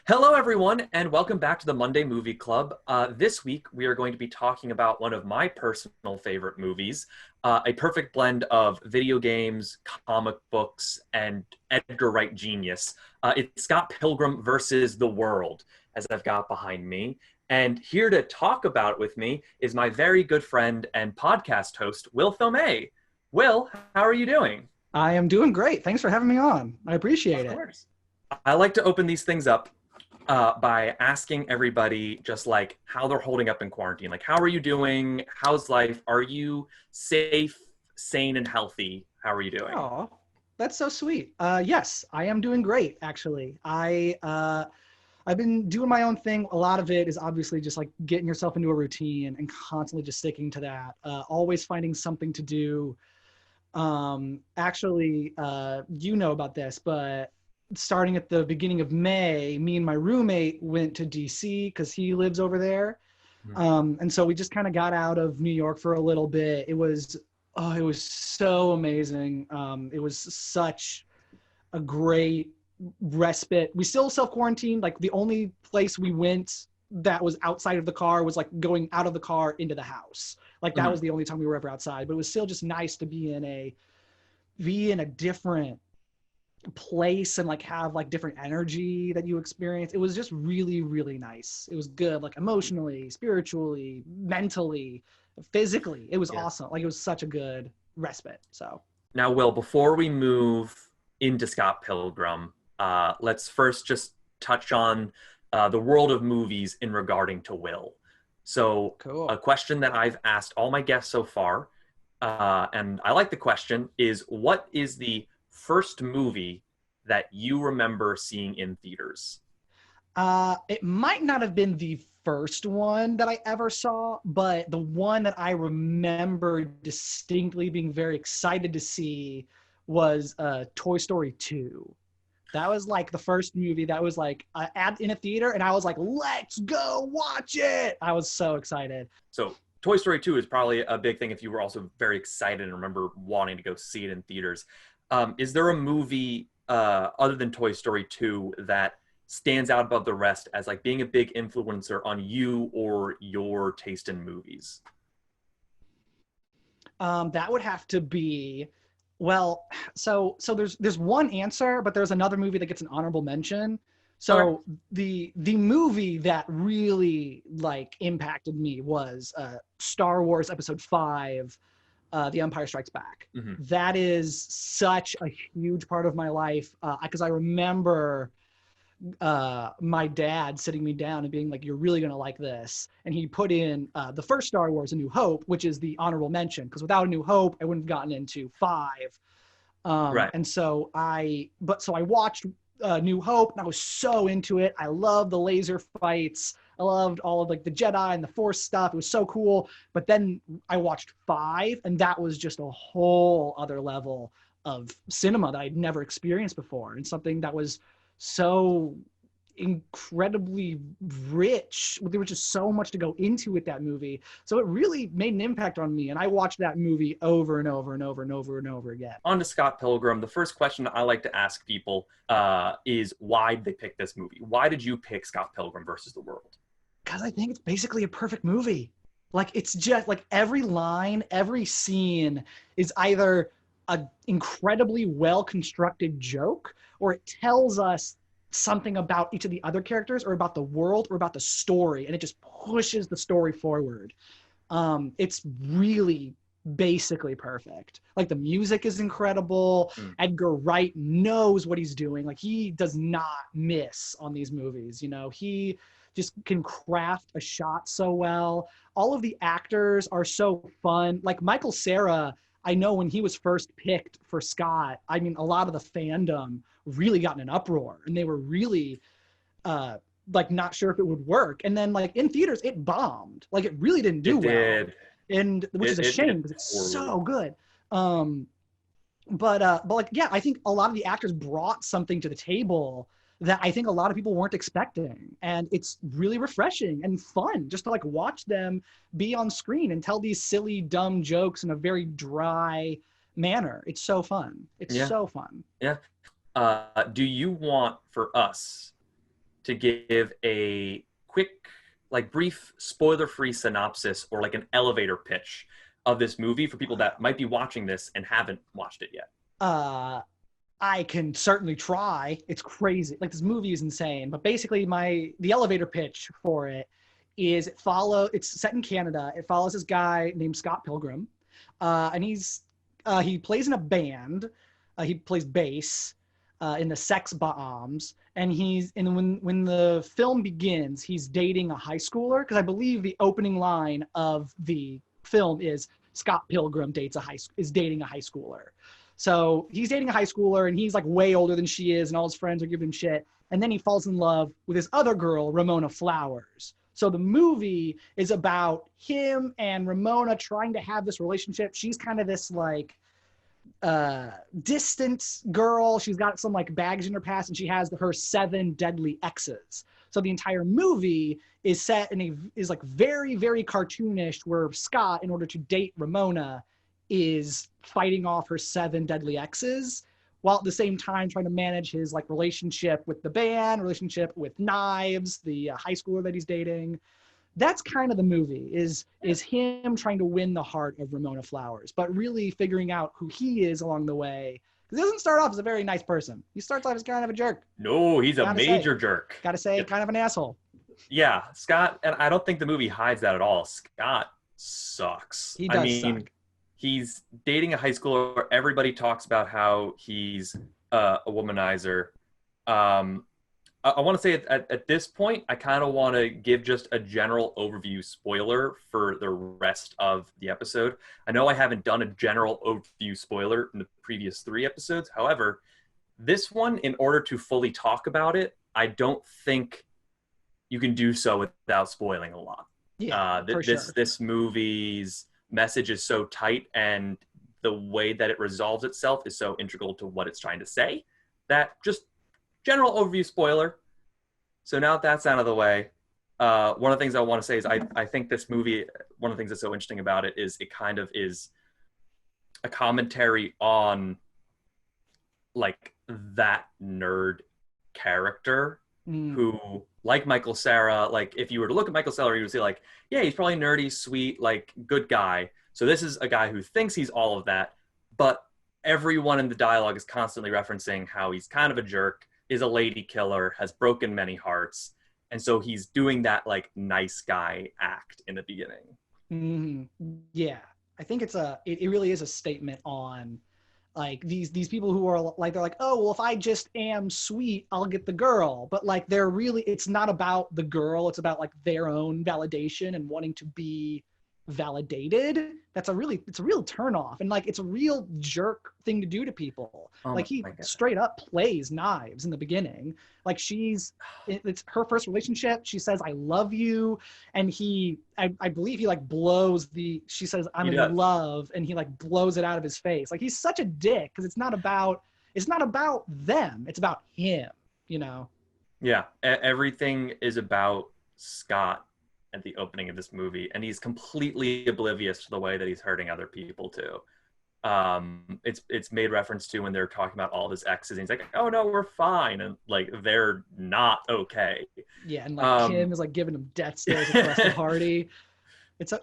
Hello, everyone, and welcome back to the Monday Movie Club. This week, we are going to be talking about one of my personal favorite movies, a perfect blend of video games, comic books, and Edgar Wright genius. It's Scott Pilgrim versus the World, as I've got behind me. And here to talk about it with me is my very good friend and podcast host, Will Thomae. Will, how are you doing? I am doing great. Thanks for having me on. I Of appreciate it. course. I like to open these things up by asking everybody just like how they're holding up in quarantine. Like, how are you doing? How's life? Are you safe, sane, and healthy? How are you doing? Oh, that's so sweet. Yes, I am doing great, actually. I've been doing my own thing. A lot of it is obviously just like getting yourself into a routine and constantly just sticking to that. Always finding something to do. You know about this, but starting at the beginning of May, me and my roommate went to DC because he lives over there. Mhm. And so we just kind of got out of New York for a little bit. It was so amazing. It was such a great respite. We still self-quarantined. Like the only place we went that was outside of the car was like going out of the car into the house. Like that Mhm. was the only time we were ever outside, but it was still just nice to be in a different place and like have like different energy that you experience. It was just really, really nice. It was good, like emotionally, spiritually, mentally, physically. It was Yeah. awesome. Like it was such a good respite. So Now, Will, before we move into Scott Pilgrim, let's first just touch on the world of movies in regarding to Will. So, a cool. question that I've asked all my guests so far, and I like the question, is what is the first movie that you remember seeing in theaters? It might not have been the first one that I ever saw, but the one that I remember distinctly being very excited to see was Toy Story 2. That was like the first movie that was like in a theater, and I was like, let's go watch it. I was so excited. So, Toy Story 2 is probably a big thing if you were also very excited and remember wanting to go see it in theaters. Is there a movie other than Toy Story 2 that stands out above the rest as like being a big influencer on you or your taste in movies? That would have to be, well, so there's one answer, but there's another movie that gets an honorable mention. Okay. So the movie that really like impacted me was Star Wars Episode 5, The Empire Strikes Back. Hmm. That is such a huge part of my life because I remember my dad sitting me down and being like, "You're really gonna like this," and he put in the first Star Wars, A New Hope, which is the honorable mention because without A New Hope, I wouldn't have gotten into 5. Right. So I watched New Hope and I was so into it. I loved the laser fights. I loved all of like the Jedi and the Force stuff. It was so cool. But then I watched 5, and that was just a whole other level of cinema that I'd never experienced before, and something that was so incredibly rich. There was just so much to go into with that movie. So it really made an impact on me. And I watched that movie over and over and over and over and over again. On to Scott Pilgrim. The first question I like to ask people is why did they pick this movie? Why did you pick Scott Pilgrim versus the World? Because I think it's basically a perfect movie. Like it's just like every line, every scene is either a incredibly well constructed joke, or it tells us something about each of the other characters or about the world or about the story, and it just pushes the story forward. It's really basically perfect. Like the music is incredible. Mm. Edgar Wright knows what he's doing. Like he does not miss on these movies. You know, he just can craft a shot so well. All of the actors are so fun. Like Michael Cera, I know when he was first picked for Scott, I mean, a lot of the fandom really got in an uproar, and they were really uh, like not sure if it would work. And then like in theaters, it bombed. Like it really didn't do It well, did. and which is a It did shame because it's poorly. so good. Um, but like yeah, I think a lot of the actors brought something to the table that I think a lot of people weren't expecting, and it's really refreshing and fun just to like watch them be on screen and tell these silly dumb jokes in a very dry manner. It's so fun. It's Yeah. so fun. Yeah. Do you want for us to give a quick, like brief, spoiler-free synopsis or like an elevator pitch of this movie for people that might be watching this and haven't watched it yet? Uh, I can certainly try. It's crazy. Like this movie is insane. But basically, the elevator pitch for it is it's set in Canada. It follows this guy named Scott Pilgrim, and he plays in a band. He plays bass in the Sex Bombs, and when the film begins, he's dating a high schooler, because I believe the opening line of the film is Scott Pilgrim is dating a high schooler. So he's dating a high schooler, and he's like way older than she is, and all his friends are giving him shit. And then he falls in love with this other girl, Ramona Flowers. So the movie is about him and Ramona trying to have this relationship. She's kind of this like distant girl. She's got some like baggage in her past, and she has her 7 deadly exes. So the entire movie is set is like very, very cartoonish, where Scott, in order to date Ramona, is fighting off her 7 deadly exes, while at the same time trying to manage his like relationship with the band, relationship with Knives, the high schooler that he's dating. That's kind of the movie, is him trying to win the heart of Ramona Flowers, but really figuring out who he is along the way. He doesn't start off as a very nice person. He starts off as kind of a jerk. No, he's a major jerk. Gotta say, kind of an asshole. Yeah, Scott, and I don't think the movie hides that at all. Scott sucks. He does suck. He's dating a high schooler where everybody talks about how he's a womanizer. I want to say at this point, I kind of want to give just a general overview spoiler for the rest of the episode. I know I haven't done a general overview spoiler in the previous 3 episodes. However, this one, in order to fully talk about it, I don't think you can do so without spoiling a lot. Yeah, this movie's message is so tight, and the way that it resolves itself is so integral to what it's trying to say, that just general overview spoiler. So now that that's out of the way, one of the things I want to say is I think this movie, one of the things that's so interesting about it is it kind of is a commentary on like that nerd character who, like Michael Cera, like if you were to look at Michael Cera, you would say like, yeah, he's probably nerdy, sweet, like good guy. So this is a guy who thinks he's all of that, but everyone in the dialogue is constantly referencing how he's kind of a jerk, is a lady killer, has broken many hearts. And so he's doing that like nice guy act in the beginning. Mm-hmm. Yeah. I think it really is a statement on like these people who are like, they're like, oh, well, if I just am sweet, I'll get the girl. But like, it's not about the girl. It's about like their own validation and wanting to be validated. It's a real turnoff, and like it's a real jerk thing to do to people. Like he straight up plays Knives in the beginning. Like it's her first relationship. She says, I love you. And I believe he like she says, I'm in love. And he like blows it out of his face. Like he's such a dick, because it's not about them. It's about him, you know? Yeah. Everything is about Scott at the opening of this movie, and he's completely oblivious to the way that he's hurting other people too. It's made reference to when they're talking about all of his exes, and he's like, oh no, we're fine, and like they're not okay. Yeah, and like Kim is like giving him death stares across the party. But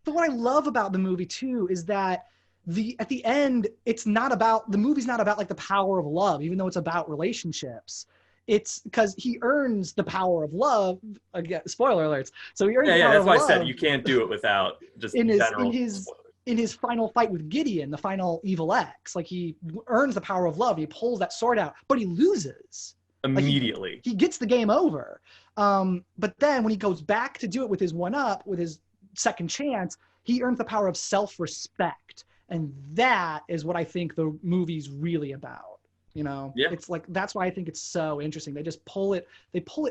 what I love about the movie too is that at the end, the movie's not about like the power of love, even though it's about relationships. It's because he earns the power of love. Again, spoiler alerts. So he earns the power of love. That's why I said you can't do it without just in his final fight with Gideon, the final evil X. Like he earns the power of love. He pulls that sword out, but he loses immediately. Like he gets the game over. But then when he goes back to do it with his with his second chance, he earns the power of self-respect, and that is what I think the movie's really about. You know, It's like, that's why I think it's so interesting. They pull it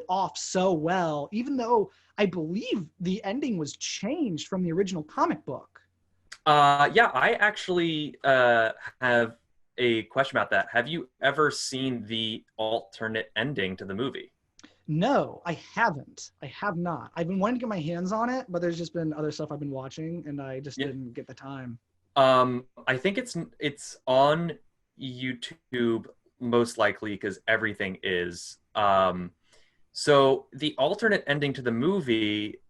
off so well, even though I believe the ending was changed from the original comic book. Yeah, I actually have a question about that. Have you ever seen the alternate ending to the movie? No, I haven't. I have not. I've been wanting to get my hands on it, but there's just been other stuff I've been watching, and I just didn't get the time. I think it's on YouTube most likely, because everything is. So the alternate ending to the movie,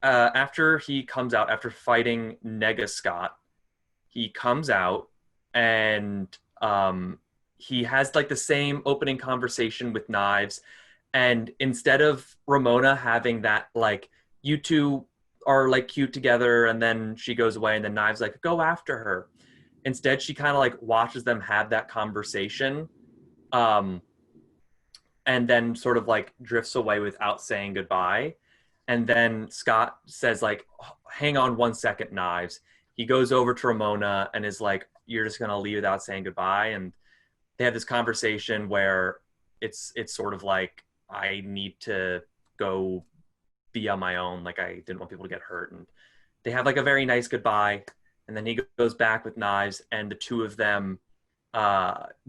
after he comes out after fighting Nega Scott, he comes out and he has like the same opening conversation with Knives, and instead of Ramona having that like you two are like cute together and then she goes away and then Knives like go after her, instead she kind of like watches them have that conversation, um and then sort of like drifts away without saying goodbye. And then Scott says like, hang on 1 second, Knives. He goes over to Ramona and is like, you're just gonna leave without saying goodbye. And they have this conversation where it's sort of like, I need to go be on my own. Like I didn't want people to get hurt. And they have like a very nice goodbye. And then he goes back with Knives, and the two of them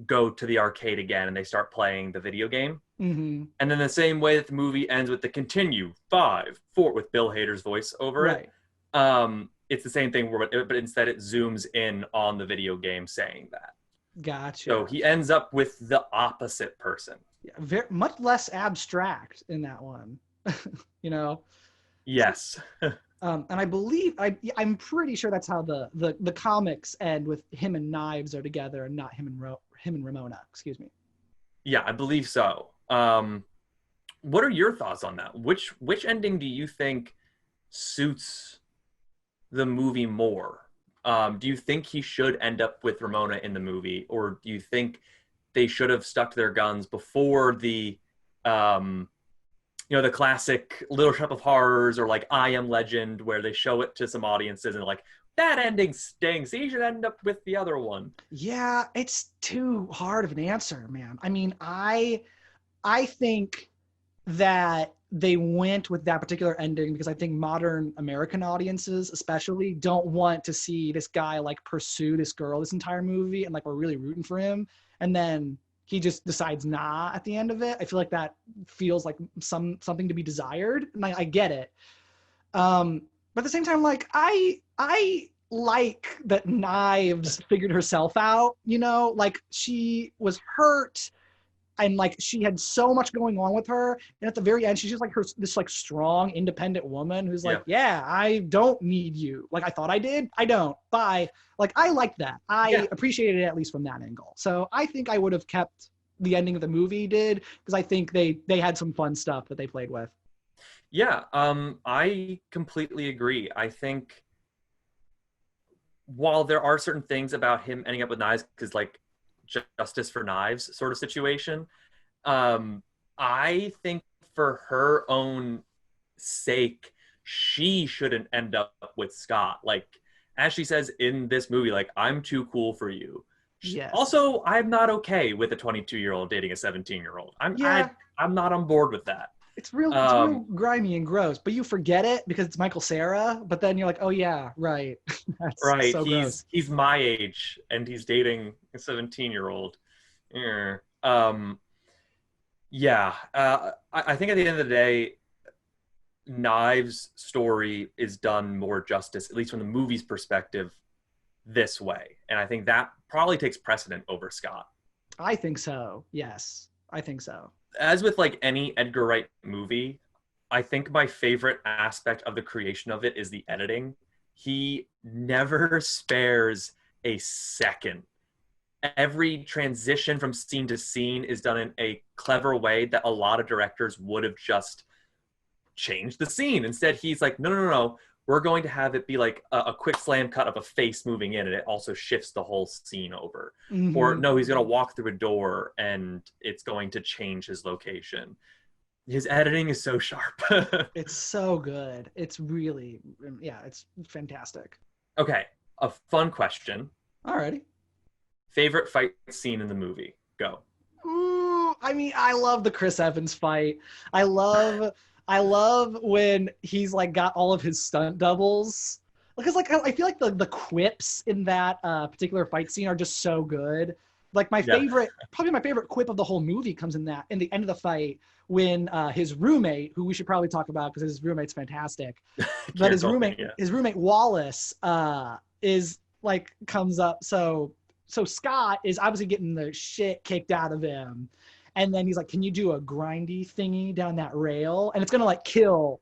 go to the arcade again, and they start playing the video game. Mm-hmm. And then the same way that the movie ends with the continue 5, 4 with Bill Hader's voice over Right. it. It's the same thing, but instead it zooms in on the video game saying that. Gotcha. So he ends up with the opposite person. Yeah, very much less abstract in that one. You know. Yes. And I believe I'm pretty sure that's how the comics end, with him and Knives are together and not him and Ramona. Excuse me. Yeah, I believe so. What are your thoughts on that? Which ending do you think suits the movie more? Do you think he should end up with Ramona in the movie, or do you think they should have stuck to their guns before the the classic Little Shop of Horrors or like I Am Legend, where they show it to some audiences and like, that ending stinks, he should end up with the other one? Yeah, it's too hard of an answer, man. I mean, I think that they went with that particular ending because I think modern American audiences especially don't want to see this guy like pursue this girl this entire movie, and like we're really rooting for him, and then he just decides nah at the end of it. I feel like that feels like something to be desired, and I get it. But at the same time, like I like that Knives figured herself out, like she was hurt and like she had so much going on with her, and at the very end she's just like this like strong independent woman who's like, yeah, I don't need you. Like I thought I did, I don't, bye. Like I like that. I appreciated it, at least from that angle. So I think I would have kept the ending of the movie did, because I think they had some fun stuff that they played with. Yeah, I completely agree. I think while there are certain things about him ending up with Knives, because like justice for Knives sort of situation, I think for her own sake, she shouldn't end up with Scott. Like, as she says in this movie, like, I'm too cool for you. Yes. Also, I'm not okay with a 22-year-old dating a 17-year-old. I'm not on board with that. It's real grimy and gross, but you forget it because it's Michael Cera. But then you're like, oh yeah, right. That's right. So gross. He's my age and he's dating a 17-year-old. I think at the end of the day, Knives' story is done more justice, at least from the movie's perspective, this way. And I think that probably takes precedent over Scott. I think so. Yes, I think so. As with like any Edgar Wright movie, I think my favorite aspect of the creation of it is the editing. He never spares a second. Every transition from scene to scene is done in a clever way that a lot of directors would have just changed the scene. Instead, he's like, no. We're going to have it be like a quick slam cut of a face moving in, and it also shifts the whole scene over. Mm-hmm. Or no, he's going to walk through a door and it's going to change his location. His editing is so sharp. It's so good. It's really, it's fantastic. Okay, a fun question. Alrighty. Favorite fight scene in the movie? Go. Ooh, I mean, I love the Chris Evans fight. I love when he's like got all of his stunt doubles, because like I feel like the quips in that particular fight scene are just so good. Like probably my favorite quip of the whole movie comes in the end of the fight when his roommate, who we should probably talk about because his roommate's fantastic, but his roommate Wallace is like comes up. So Scott is obviously getting the shit kicked out of him. And then he's like, can you do a grindy thingy down that rail? And it's going to like kill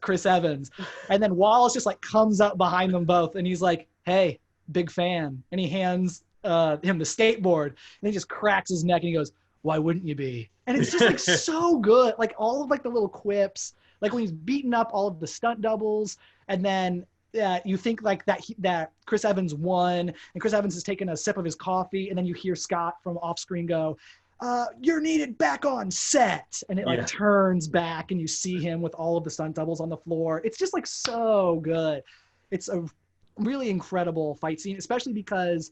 Chris Evans. And then Wallace just like comes up behind them both. And he's like, hey, big fan. And he hands him the skateboard. And he just cracks his neck and he goes, why wouldn't you be? And it's just like so good. Like all of like the little quips, like when he's beating up all of the stunt doubles. And then you think like that Chris Evans won and Chris Evans is taking a sip of his coffee. And then you hear Scott from off screen go, you're needed back on set. And it like turns back and you see him with all of the stunt doubles on the floor. It's just like so good. It's a really incredible fight scene, especially because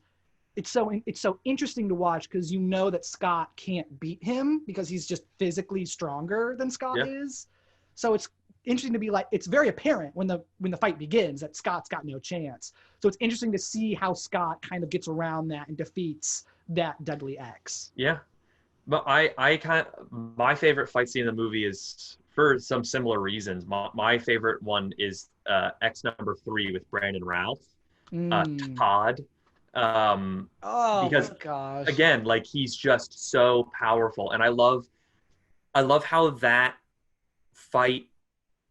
it's so interesting to watch because you know that Scott can't beat him because he's just physically stronger than Scott is. So it's interesting to be like, it's very apparent when the fight begins that Scott's got no chance. So it's interesting to see how Scott kind of gets around that and defeats that Deadly X. Yeah. But my favorite fight scene in the movie is for some similar reasons. My favorite one is X number 3 with Brandon Routh, Todd. Because my gosh. Again, like he's just so powerful, and I love how that fight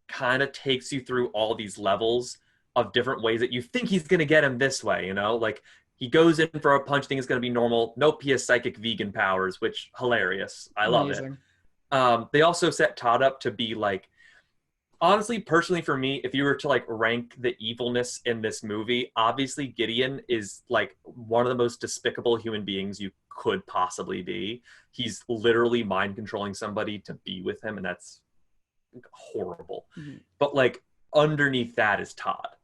kind of takes you through all these levels of different ways that you think he's gonna get him this way. Like. He goes in for a punch, think it's going to be normal. Nope, he has psychic vegan powers, which hilarious. I love it. They also set Todd up to be like, honestly, personally for me, if you were to like rank the evilness in this movie, obviously Gideon is like one of the most despicable human beings you could possibly be. He's literally mind controlling somebody to be with him, and that's horrible. Mm-hmm. But like underneath that is Todd.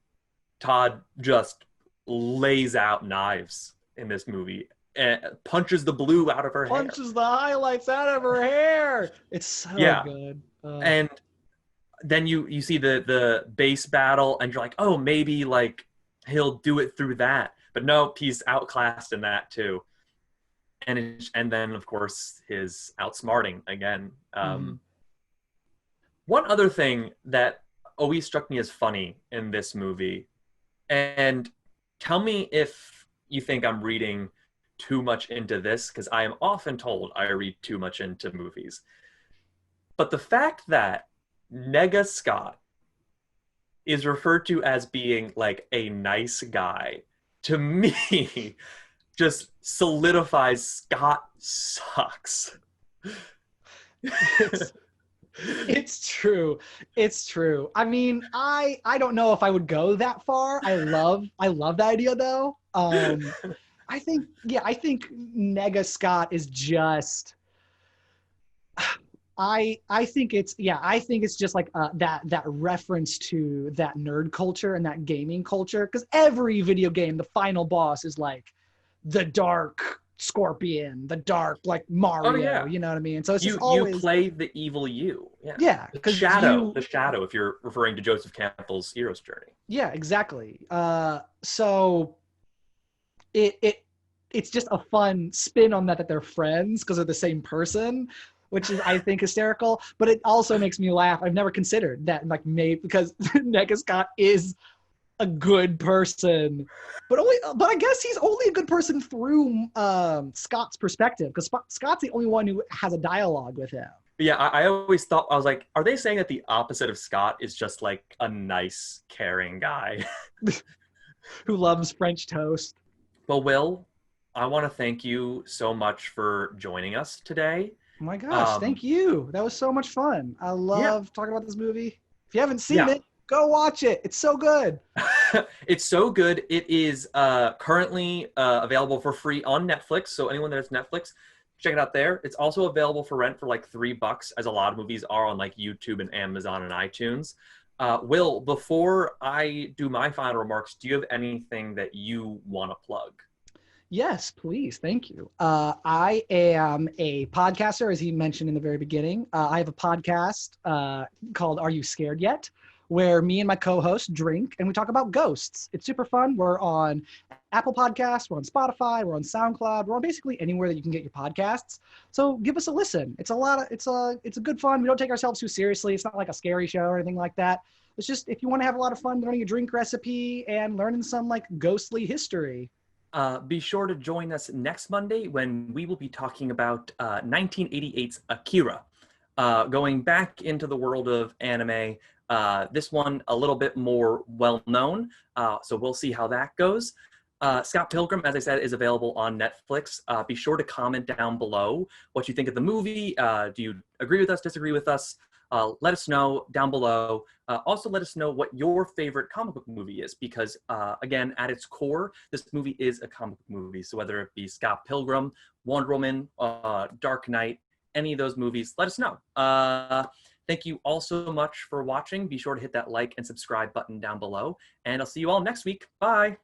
Todd just lays out knives in this movie and punches the blue out of her hair. Punches the highlights out of her hair. It's so good. And then you see the base battle and you're like, oh, maybe like he'll do it through that. But no, he's outclassed in that too. And then of course his outsmarting again. One other thing that always struck me as funny in this movie, and tell me if you think I'm reading too much into this, because I am often told I read too much into movies. But the fact that Nega Scott is referred to as being like a nice guy, to me, just solidifies Scott sucks. It's true. It's true. I mean, I don't know if I would go that far. I love the idea though. I think Nega Scott is just I think it's just like that reference to that nerd culture and that gaming culture, because every video game, the final boss is like the dark Scorpion, the dark like Mario, you know what I mean? So it's just always you play the evil you. Yeah. The shadow, if you're referring to Joseph Campbell's hero's journey. Yeah, exactly. So it's just a fun spin on that they're friends because they're the same person, which is, I think, hysterical. But it also makes me laugh. I've never considered that, like, maybe because Nega Scott is a good person, but I guess he's only a good person through Scott's perspective, because Scott's the only one who has a dialogue with him. Yeah, I always thought, I was like, are they saying that the opposite of Scott is just like a nice, caring guy who loves French toast? Well, Will, I want to thank you so much for joining us today. Oh my gosh, thank you. That was so much fun. I love talking about this movie. If you haven't seen it, go watch it. It's so good. It's so good. It is currently available for free on Netflix. So anyone that has Netflix, check it out there. It's also available for rent for like $3, as a lot of movies are on like YouTube and Amazon and iTunes. Will, before I do my final remarks, do you have anything that you want to plug? Yes, please. Thank you. I am a podcaster, as he mentioned in the very beginning. I have a podcast called Are You Scared Yet?, where me and my co-host drink and we talk about ghosts. It's super fun. We're on Apple Podcasts, we're on Spotify, we're on SoundCloud, we're on basically anywhere that you can get your podcasts. So give us a listen. It's a good fun. We don't take ourselves too seriously. It's not like a scary show or anything like that. It's just if you want to have a lot of fun learning a drink recipe and learning some like ghostly history. Be sure to join us next Monday when we will be talking about 1988's Akira. Going back into the world of anime, this one a little bit more well-known, so we'll see how that goes. Scott Pilgrim, as I said, is available on Netflix. Be sure to comment down below what you think of the movie. Do you agree with us, disagree with us? Let us know down below. Also, let us know what your favorite comic book movie is, because, again, at its core, this movie is a comic book movie. So whether it be Scott Pilgrim, Wonder Woman, Dark Knight, any of those movies, let us know. Thank you all so much for watching. Be sure to hit that like and subscribe button down below. And I'll see you all next week. Bye.